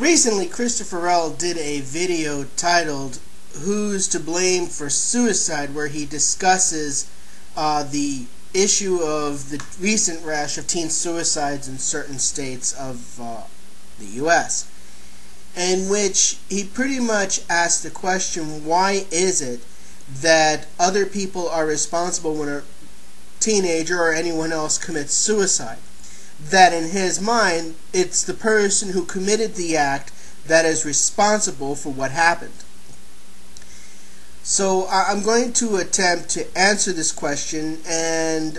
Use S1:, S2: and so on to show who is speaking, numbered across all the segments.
S1: Recently, ChristoferL did a video titled "Who's to Blame for Suicide?" where he discusses the issue of the recent rash of teen suicides in certain states of the U.S., in which he pretty much asked the question, why is it that other people are responsible when a teenager or anyone else commits suicide? That in his mind, it's the person who committed the act that is responsible for what happened. So I'm going to attempt to answer this question and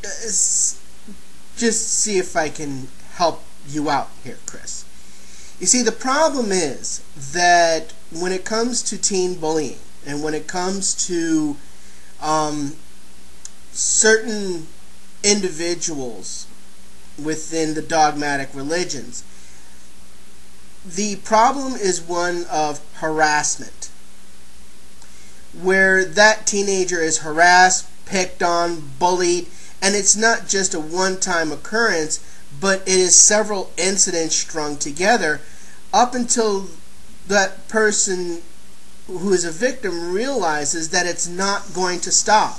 S1: just see if I can help you out here, Chris. You see, the problem is that when it comes to teen bullying and when it comes to certain individuals within the dogmatic religions, the problem is one of harassment, where that teenager is harassed, picked on, bullied, and it's not just a one-time occurrence, but it is several incidents strung together up until that person who is a victim realizes that it's not going to stop.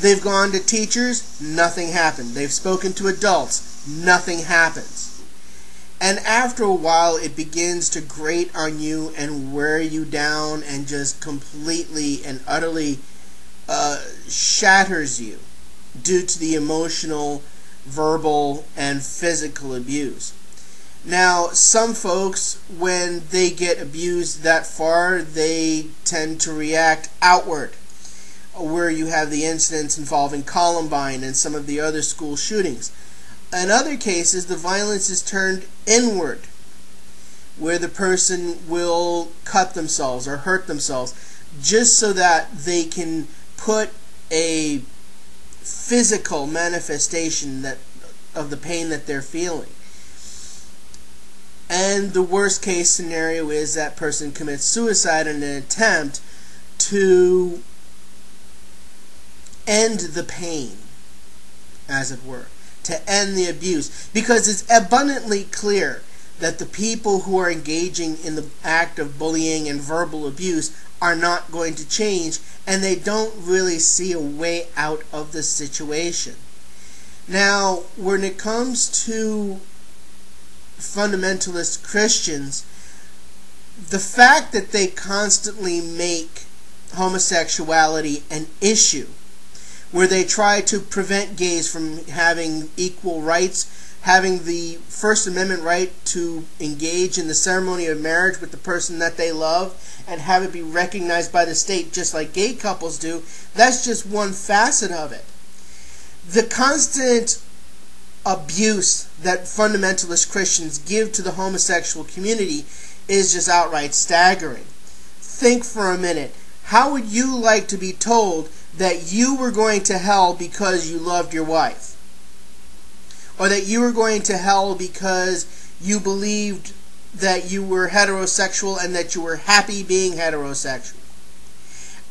S1: They've gone to teachers, nothing happened. They've spoken to adults, nothing happens. And after a while, it begins to grate on you and wear you down and just completely and utterly shatters you due to the emotional, verbal, and physical abuse. Now, some folks, when they get abused that far, they tend to react outward, where you have the incidents involving Columbine and some of the other school shootings. In other cases, the violence is turned inward, where the person will cut themselves or hurt themselves just so that they can put a physical manifestation of the pain that they're feeling. And the worst case scenario is that person commits suicide in an attempt to end the pain, as it were, to end the abuse, because it's abundantly clear that the people who are engaging in the act of bullying and verbal abuse are not going to change, and they don't really see a way out of the situation. Now, when it comes to fundamentalist Christians, the fact that they constantly make homosexuality an issue, where they try to prevent gays from having equal rights, having the First Amendment right to engage in the ceremony of marriage with the person that they love and have it be recognized by the state just like gay couples do, that's just one facet of it. The constant abuse that fundamentalist Christians give to the homosexual community is just outright staggering. Think for a minute. How would you like to be told that you were going to hell because you loved your wife? Or that you were going to hell because you believed that you were heterosexual and that you were happy being heterosexual?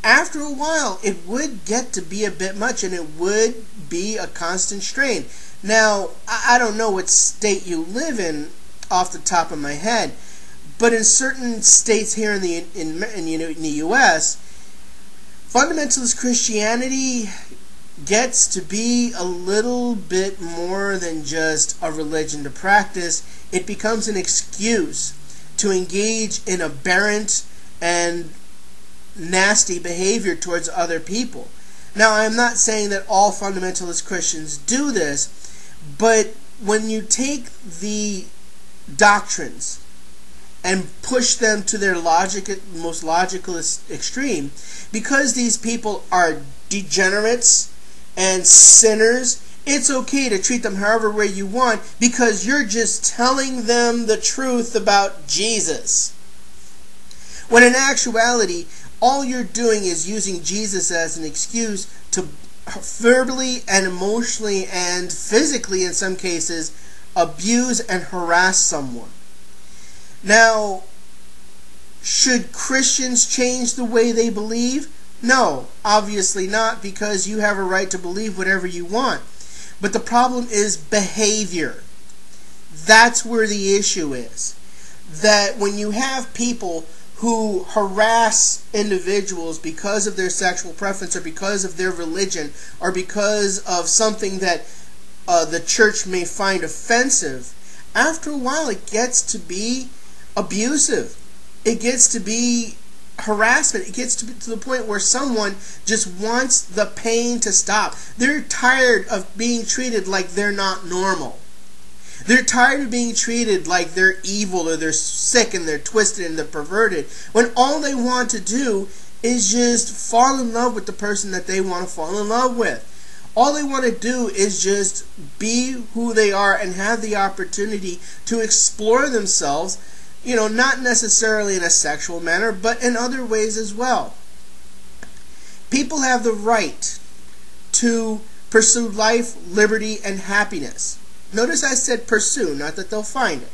S1: After a while, it would get to be a bit much, and it would be a constant strain. Now, I don't know what state you live in off the top of my head, but in certain states here in the U.S., fundamentalist Christianity gets to be a little bit more than just a religion to practice. It becomes an excuse to engage in aberrant and nasty behavior towards other people. Now, I'm not saying that all fundamentalist Christians do this, but when you take the doctrines and push them to their most logical extreme, because these people are degenerates and sinners, it's okay to treat them however way you want, because you're just telling them the truth about Jesus. When in actuality, all you're doing is using Jesus as an excuse to verbally and emotionally and physically, in some cases, abuse and harass someone. Now, should Christians change the way they believe? No, obviously not, because you have a right to believe whatever you want. But the problem is behavior. That's where the issue is. that when you have people who harass individuals because of their sexual preference or because of their religion or because of something that the church may find offensive, after a while it gets to be abusive. It gets to be harassment. It gets to the point where someone just wants the pain to stop. They're tired of being treated like they're not normal. They're tired of being treated like they're evil or they're sick and they're twisted and they're perverted, when all they want to do is just fall in love with the person that they want to fall in love with. All they want to do is just be who they are and have the opportunity to explore themselves, not necessarily in a sexual manner, but in other ways as well. People have the right to pursue life, liberty, and happiness. Notice I said pursue, not that they'll find it.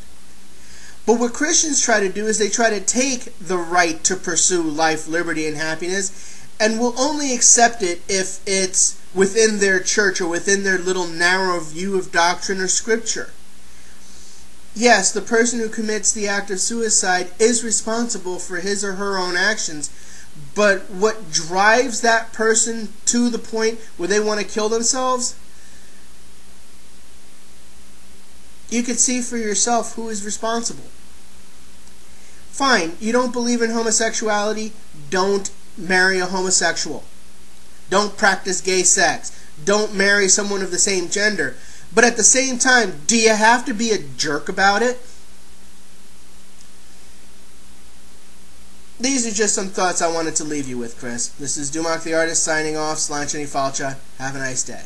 S1: But what Christians try to do is they try to take the right to pursue life, liberty, and happiness and will only accept it if it's within their church or within their little narrow view of doctrine or scripture. Yes, the person who commits the act of suicide is responsible for his or her own actions, but what drives that person to the point where they want to kill themselves, you can see for yourself who is responsible. Fine, you don't believe in homosexuality, don't marry a homosexual. Don't practice gay sex. Don't marry someone of the same gender. But at the same time, do you have to be a jerk about it? These are just some thoughts I wanted to leave you with, Chris. This is Dumac the Artist signing off. Slanchini Falcha. Have a nice day.